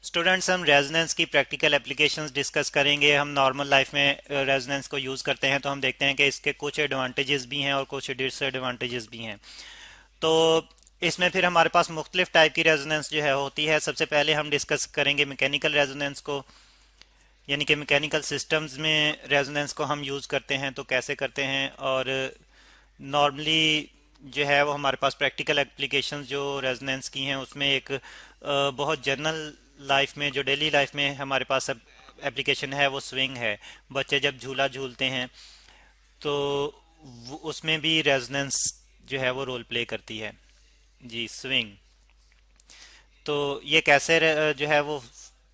Students, हम resonance की practical applications discuss करेंगे। हम नॉर्मल लाइफ में रेजोनेंस को यूज़ करते हैं तो हम देखते हैं कि इसके कुछ एडवांटेजेस भी हैं और कुछ डिसएडवांटेजेस भी हैं। तो इसमें फिर हमारे पास मुख्तलिफ टाइप की रेजोनेंस जो है होती है। सबसे पहले हम डिस्कस करेंगे मैकेनिकल रेजोनेंस को, यानी कि मैकेनिकल सिस्टम्स में रेजोनेंस को हम यूज़ करते हैं तो कैसे करते हैं। और नॉर्मली जो है वो हमारे पास प्रैक्टिकल एप्लीकेशंस जो रेजोनेंस की हैं उसमें एक बहुत जनरल लाइफ में, जो डेली लाइफ में हमारे पास अब एप्लीकेशन है वो स्विंग है। बच्चे जब झूला झूलते हैं तो उसमें भी रेजोनेंस जो है वो रोल प्ले करती है। जी, स्विंग। तो ये कैसे जो है वो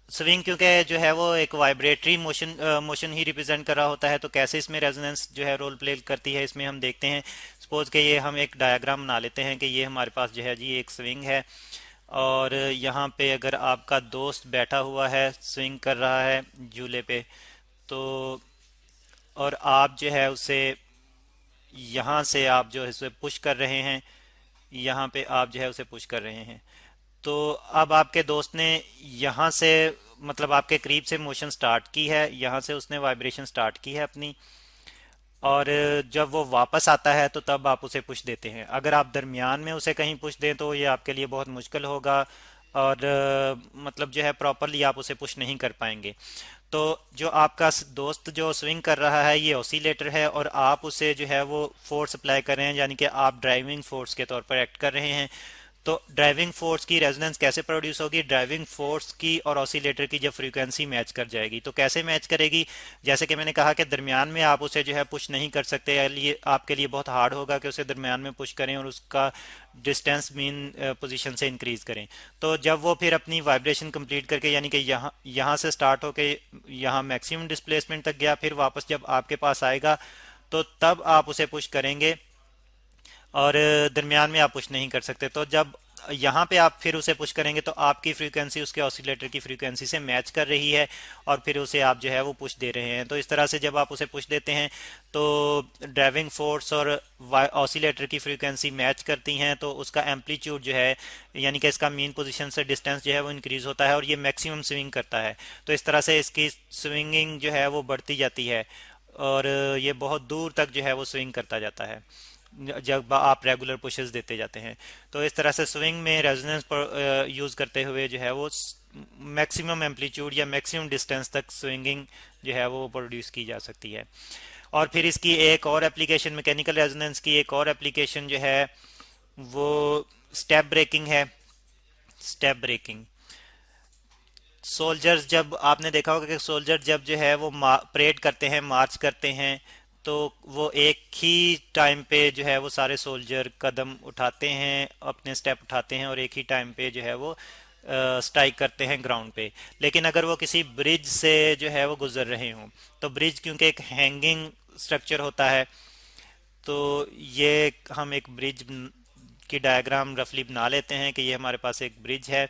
स्विंग, क्योंकि जो है वो एक वाइब्रेटरी मोशन ही रिप्रेजेंट कर रहा होता है, तो कैसे इसमें रेजोनेंस जो है रोल प्ले करती है इसमें हम देखते हैं। सपोज कि ये हम एक डायग्राम बना लेते हैं कि ये हमारे पास जो है जी एक स्विंग है, और यहाँ पे अगर आपका दोस्त बैठा हुआ है, स्विंग कर रहा है झूले पे, तो और आप जो है उसे यहाँ से आप जो है उसे पुश कर रहे हैं, यहाँ पे आप जो है उसे पुश कर रहे हैं। तो अब आपके दोस्त ने यहाँ से, मतलब आपके करीब से मोशन स्टार्ट की है, यहाँ से उसने वाइब्रेशन स्टार्ट की है अपनी, और जब वो वापस आता है तो तब आप उसे पुश देते हैं। अगर आप दरमियान में उसे कहीं पुश दें तो ये आपके लिए बहुत मुश्किल होगा, और मतलब जो है प्रॉपरली आप उसे पुश नहीं कर पाएंगे। तो जो आपका दोस्त जो स्विंग कर रहा है ये ऑसिलेटर है, और आप उसे जो है वो फोर्स अप्लाई कर रहे हैं, यानी कि आप ड्राइविंग फोर्स के तौर पर एक्ट कर रहे हैं। तो ड्राइविंग फोर्स की रेजोनेंस कैसे प्रोड्यूस होगी? ड्राइविंग फोर्स की और ऑसिलेटर की जब फ्रीक्वेंसी मैच कर जाएगी। तो कैसे मैच करेगी? जैसे कि मैंने कहा कि दरमियान में आप उसे जो है पुश नहीं कर सकते, ये आपके लिए बहुत हार्ड होगा कि उसे दरमियान में पुश करें और उसका डिस्टेंस मीन पोजीशन से इंक्रीज करें। तो जब वो फिर अपनी वाइब्रेशन कंप्लीट करके, यानी कि यहाँ से स्टार्ट होके यहाँ मैक्सिमम डिस्प्लेसमेंट तक गया, फिर वापस जब आपके पास आएगा तो तब आप उसे पुश करेंगे, और दरमियान में आप पुश नहीं कर सकते। तो जब यहाँ पे आप फिर उसे पुश करेंगे तो आपकी फ्रीक्वेंसी उसके ऑसिलेटर की फ्रीक्वेंसी से मैच कर रही है, और फिर उसे आप जो है वो पुश दे रहे हैं। तो इस तरह से जब आप उसे पुश देते हैं तो ड्राइविंग फोर्स और ऑसिलेटर की फ्रीक्वेंसी मैच करती हैं, तो उसका एम्पलीट्यूड जो है, यानी कि इसका मीन पोजीशन से डिस्टेंस जो है वो इंक्रीज होता है, और ये मैक्सिमम स्विंग करता है। तो इस तरह से इसकी स्विंगिंग जो है वो बढ़ती जाती है, और ये बहुत दूर तक जो है वो स्विंग करता जाता है जब आप रेगुलर पुशेस देते जाते हैं। तो इस तरह से स्विंग में रेजोनेंस पर यूज़ करते हुए जो है वो मैक्सिमम एम्पलीट्यूड या मैक्सिमम डिस्टेंस तक स्विंगिंग जो है वो प्रोड्यूस की जा सकती है। और फिर इसकी एक और एप्लीकेशन, मैकेनिकल रेजोनेंस की एक और एप्लीकेशन जो है वो स्टेप ब्रेकिंग है। स्टेप ब्रेकिंग, सोल्जर्स, जब आपने देखा होगा कि सोल्जर जब जो है वो परेड करते हैं, मार्च करते हैं, तो वो एक ही टाइम पे जो है वो सारे सोल्जर कदम उठाते हैं, अपने स्टेप उठाते हैं, और एक ही टाइम पे जो है वो स्ट्राइक करते हैं ग्राउंड पे। लेकिन अगर वो किसी ब्रिज से जो है वो गुजर रहे हों, तो ब्रिज क्योंकि एक हैंगिंग स्ट्रक्चर होता है, तो ये हम एक ब्रिज की डायग्राम रफली बना लेते हैं कि ये हमारे पास एक ब्रिज है।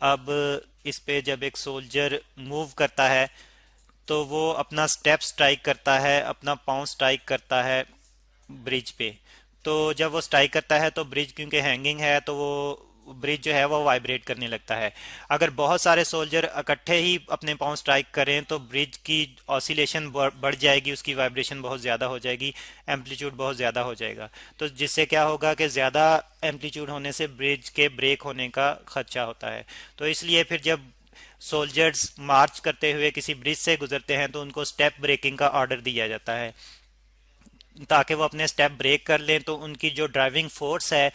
अब इस पे जब एक सोल्जर मूव करता है तो वो अपना स्टेप स्ट्राइक करता है, अपना पाँव स्ट्राइक करता है ब्रिज पे। तो जब वो स्ट्राइक करता है तो ब्रिज क्योंकि हैंगिंग है तो वो ब्रिज जो है वो वाइब्रेट करने लगता है। अगर बहुत सारे सोल्जर इकट्ठे ही अपने पाँव स्ट्राइक करें तो ब्रिज की ऑसिलेशन बढ़ जाएगी, उसकी वाइब्रेशन बहुत ज़्यादा हो जाएगी, एम्पलीट्यूड बहुत ज़्यादा हो जाएगा। तो जिससे क्या होगा कि ज़्यादा एम्पलीट्यूड होने से ब्रिज के ब्रेक होने का खदशा होता है। तो इसलिए फिर जब सोल्जर्स मार्च करते हुए किसी ब्रिज से गुजरते हैं तो उनको स्टेप ब्रेकिंग का ऑर्डर दिया जाता है, ताकि वो अपने स्टेप ब्रेक कर लें, तो उनकी जो ड्राइविंग फोर्स है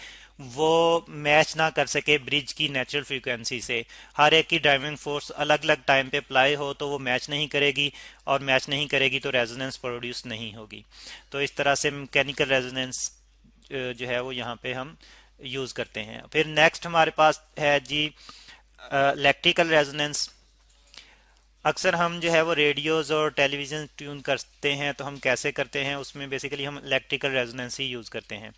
वो मैच ना कर सके ब्रिज की नेचुरल फ्रीक्वेंसी से। हर एक की ड्राइविंग फोर्स अलग अलग टाइम पे अप्लाई हो तो वो मैच नहीं करेगी, और मैच नहीं करेगी तो रेजोनेंस प्रोड्यूस नहीं होगी। तो इस तरह से मैकेनिकल रेजोनेंस जो है वो यहाँ पे हम यूज़ करते हैं। फिर नेक्स्ट हमारे पास है जी इलेक्ट्रिकल रेजोनेंस। अक्सर हम जो है वो रेडियोज़ और टेलीविज़न ट्यून करते हैं, तो हम कैसे करते हैं? उसमें बेसिकली हम इलेक्ट्रिकल रेजोनेंस ही यूज़ करते हैं।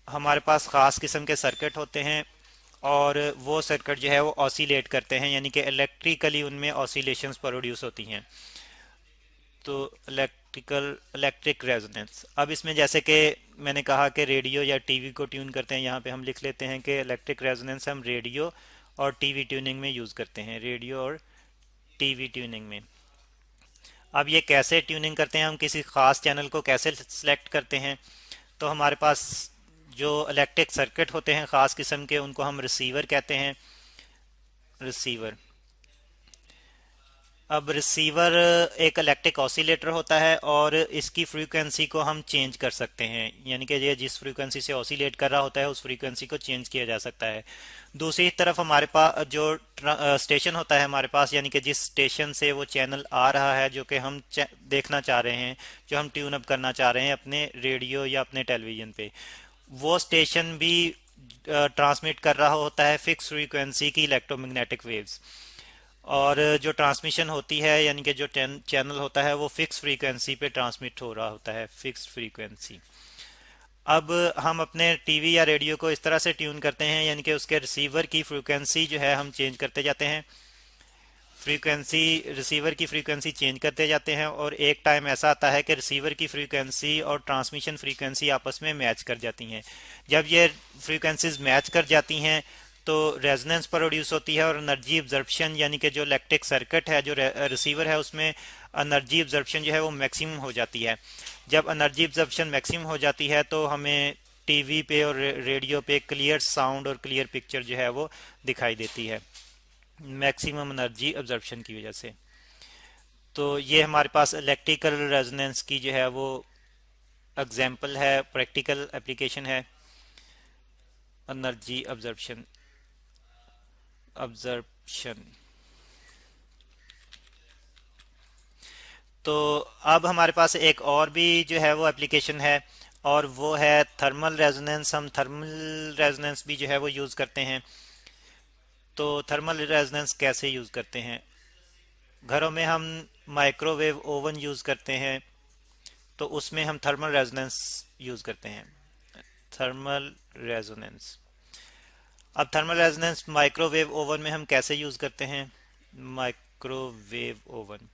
हमारे पास ख़ास किस्म के सर्किट होते हैं, और वो सर्किट जो है वो ऑसिलेट करते हैं, यानी कि इलेक्ट्रिकली उनमें ऑसिलेशंस प्रोड्यूस होती हैं। तो इलेक्ट्रिक रेजोनेंस, अब इसमें जैसे कि मैंने कहा कि रेडियो या टीवी को ट्यून करते हैं, यहाँ पे हम लिख लेते हैं कि इलेक्ट्रिक रेजोनेंस हम रेडियो और टीवी ट्यूनिंग में यूज़ करते हैं, रेडियो और टीवी ट्यूनिंग में। अब ये कैसे ट्यूनिंग करते हैं, हम किसी ख़ास चैनल को कैसे सिलेक्ट करते हैं? तो हमारे पास जो इलेक्ट्रिक सर्किट होते हैं ख़ास किस्म के, उनको हम रिसीवर कहते हैं। रिसीवर, अब रिसीवर एक इलेक्ट्रिक ऑसिलेटर होता है और इसकी फ्रीक्वेंसी को हम चेंज कर सकते हैं, यानी कि ये जिस फ्रीक्वेंसी से ऑसिलेट कर रहा होता है उस फ्रीक्वेंसी को चेंज किया जा सकता है। दूसरी तरफ हमारे पास जो स्टेशन होता है हमारे पास, यानी कि जिस स्टेशन से वो चैनल आ रहा है जो कि हम देखना चाह रहे हैं, जो हम ट्यून अप करना चाह रहे हैं अपने रेडियो या अपने टेलीविज़न पे, वो स्टेशन भी ट्रांसमिट कर रहा होता है फिक्स फ्रीक्वेंसी की इलेक्ट्रोमैग्नेटिक वेव्स। और जो ट्रांसमिशन होती है, यानी कि जो चैनल होता है वो फिक्स फ्रीक्वेंसी पे ट्रांसमिट हो रहा होता है, फिक्स फ्रीक्वेंसी। अब हम अपने टीवी या रेडियो को इस तरह से ट्यून करते हैं, यानी कि उसके रिसीवर की फ्रीक्वेंसी जो है हम चेंज करते जाते हैं, फ्रीक्वेंसी, रिसीवर की फ्रीक्वेंसी चेंज करते जाते हैं, और एक टाइम ऐसा आता है कि रिसीवर की फ्रीक्वेंसी और ट्रांसमिशन फ्रीक्वेंसी आपस में मैच कर जाती हैं। जब ये फ्रीक्वेंसीज मैच कर जाती हैं तो रेजोनेंस प्रोड्यूस होती है और एनर्जी एब्जॉर्प्शन, यानी कि जो इलेक्ट्रिक सर्किट है, जो रिसीवर है, उसमें एनर्जी एब्जॉर्प्शन जो है वो मैक्सिमम हो जाती है। जब एनर्जी एब्जॉर्प्शन मैक्सिमम हो जाती है तो हमें टीवी पे और रेडियो पे क्लियर साउंड और क्लियर पिक्चर जो है वो दिखाई देती है, मैक्सिमम एनर्जी एब्जॉर्प्शन की वजह से। तो ये हमारे पास इलेक्ट्रिकल रेजोनेंस की जो है वो एग्जांपल है, प्रैक्टिकल एप्लीकेशन है, एनर्जी एब्जॉर्प्शन। एब्जॉर्प्शन तो अब हमारे पास एक और भी जो है वो एप्लीकेशन है, और वो है थर्मल रेजोनेंस। हम थर्मल रेजोनेंस भी जो है वो यूज़ करते हैं। तो थर्मल रेजोनेंस कैसे यूज़ करते हैं? घरों में हम माइक्रोवेव ओवन यूज़ करते हैं, तो उसमें हम थर्मल रेजोनेंस यूज़ करते हैं, थर्मल रेजोनेंस। अब थर्मल रेजोनेंस माइक्रोवेव ओवन में हम कैसे यूज़ करते हैं? माइक्रोवेव ओवन,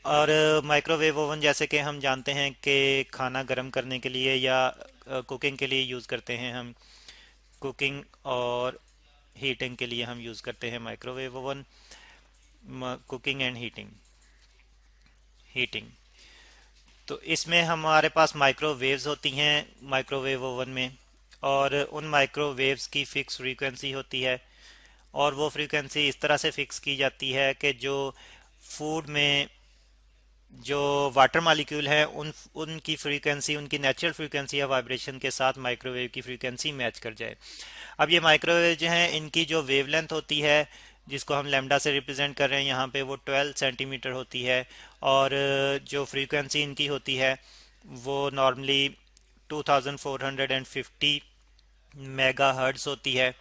और माइक्रोवेव ओवन जैसे कि हम जानते हैं कि खाना गर्म करने के लिए या कुकिंग के लिए यूज़ करते हैं हम, कुकिंग और हीटिंग के लिए हम यूज़ करते हैं microwave oven, cooking and heating, heating. तो इसमें हमारे पास माइक्रोवेव्स होती हैं माइक्रोवेव ओवन में, और उन माइक्रोवेव्स की फिक्स फ्रीक्वेंसी होती है, और वो फ्रीक्वेंसी इस तरह से फिक्स की जाती है कि जो फूड में जो वाटर मॉलिक्यूल है उनकी फ्रीक्वेंसी, उनकी नेचुरल फ्रीक्वेंसी या वाइब्रेशन के साथ माइक्रोवेव की फ्रीक्वेंसी मैच कर जाए। अब ये माइक्रोवेव जो हैं इनकी जो वेवलेंथ होती है, जिसको हम लैम्डा से रिप्रेजेंट कर रहे हैं यहाँ पे, वो 12 सेंटीमीटर होती है, और जो फ्रीक्वेंसी इनकी होती है वो नॉर्मली 2450 मेगा हर्ट्ज होती है।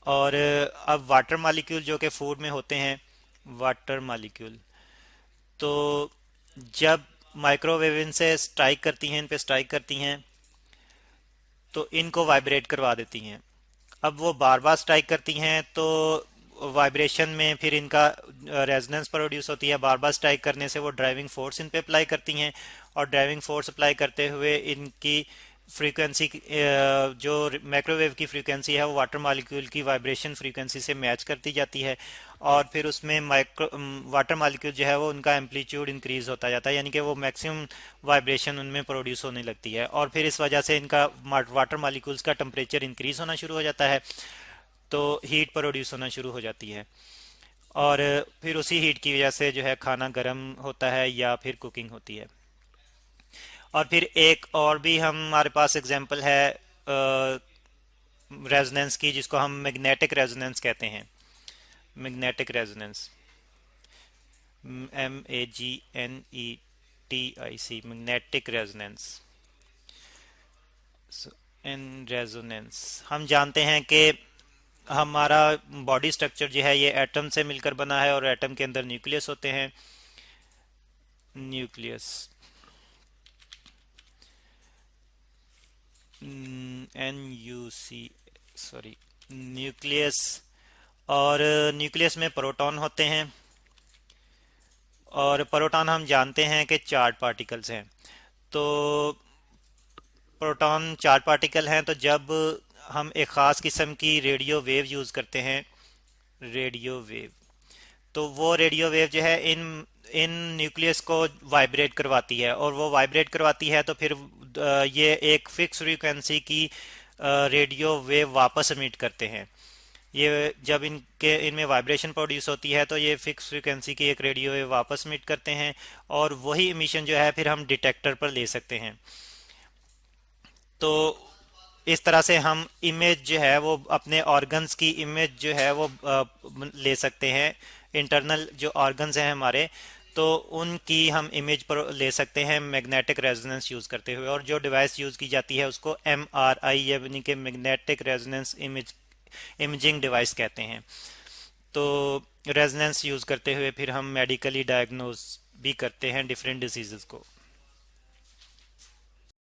और अब वाटर मॉलिक्यूल जो कि फूड में होते हैं, वाटर मॉलिक्यूल, तो जब माइक्रोवेव इनसे स्ट्राइक करती हैं, इन पे स्ट्राइक करती हैं, तो इनको वाइब्रेट करवा देती हैं। अब वो बार बार स्ट्राइक करती हैं तो वाइब्रेशन में फिर इनका रेजोनेंस प्रोड्यूस होती है। बार बार स्ट्राइक करने से वो ड्राइविंग फोर्स इन पे अप्लाई करती हैं, और ड्राइविंग फोर्स अप्लाई करते हुए इनकी फ्रीक्वेंसी, जो माइक्रोवेव की फ्रीक्वेंसी है वो वाटर मॉलिक्यूल की वाइब्रेशन फ्रीक्वेंसी से मैच करती जाती है, और फिर उसमें वाटर मॉलिक्यूल जो है वो उनका एम्पलीट्यूड इंक्रीज होता जाता है, यानी कि वो मैक्सिमम वाइब्रेशन उनमें प्रोड्यूस होने लगती है, और फिर इस वजह से इनका वाटर मॉलिक्यूल्स का टेम्परेचर इंक्रीज होना शुरू हो जाता है, तो हीट प्रोड्यूस होना शुरू हो जाती है, और फिर उसी हीट की वजह से जो है खाना गर्म होता है या फिर कुकिंग होती है। और फिर एक और भी हमारे पास एग्जांपल है रेजोनेंस की, जिसको हम मैग्नेटिक रेजोनेंस कहते हैं, magnetic resonance, MEGNETIC, magnetic resonance. In resonance हम जानते हैं कि हमारा बॉडी स्ट्रक्चर जो है ये एटम से मिलकर बना है, और एटम के अंदर न्यूक्लियस होते हैं, न्यूक्लियस, NUC, सॉरी, न्यूक्लियस। और न्यूक्लियस में प्रोटॉन होते हैं, और प्रोटॉन हम जानते हैं कि चार्ज पार्टिकल्स हैं। तो प्रोटॉन चार्ज पार्टिकल हैं, तो जब हम एक ख़ास किस्म की रेडियो वेव यूज़ करते हैं, रेडियो वेव। तो वो रेडियो वेव जो है इन इन न्यूक्लियस को वाइब्रेट करवाती है, और वो वाइब्रेट करवाती है तो फिर ये एक फिक्स फ्रीक्वेंसी की रेडियो वेव वापस एमिट करते हैं। ये जब इनके इनमें वाइब्रेशन प्रोड्यूस होती है तो ये फिक्स फ्रीक्वेंसी की एक रेडियो वेव वापस एमिट करते हैं, और वही इमिशन जो है फिर हम डिटेक्टर पर ले सकते हैं। तो इस तरह से हम इमेज जो है वो अपने ऑर्गन्स की इमेज जो है वो ले सकते हैं। इंटरनल जो ऑर्गन्स हैं हमारे, तो उनकी हम इमेज पर ले सकते हैं मैग्नेटिक रेजोनेंस यूज़ करते हुए। और जो डिवाइस यूज़ की जाती है उसको MRI यानी कि मैग्नेटिक रेजोनेंस इमेजिंग डिवाइस कहते हैं। तो रेजोनेंस यूज़ करते हुए फिर हम मेडिकली डायग्नोज भी करते हैं डिफरेंट डिजीज़ को।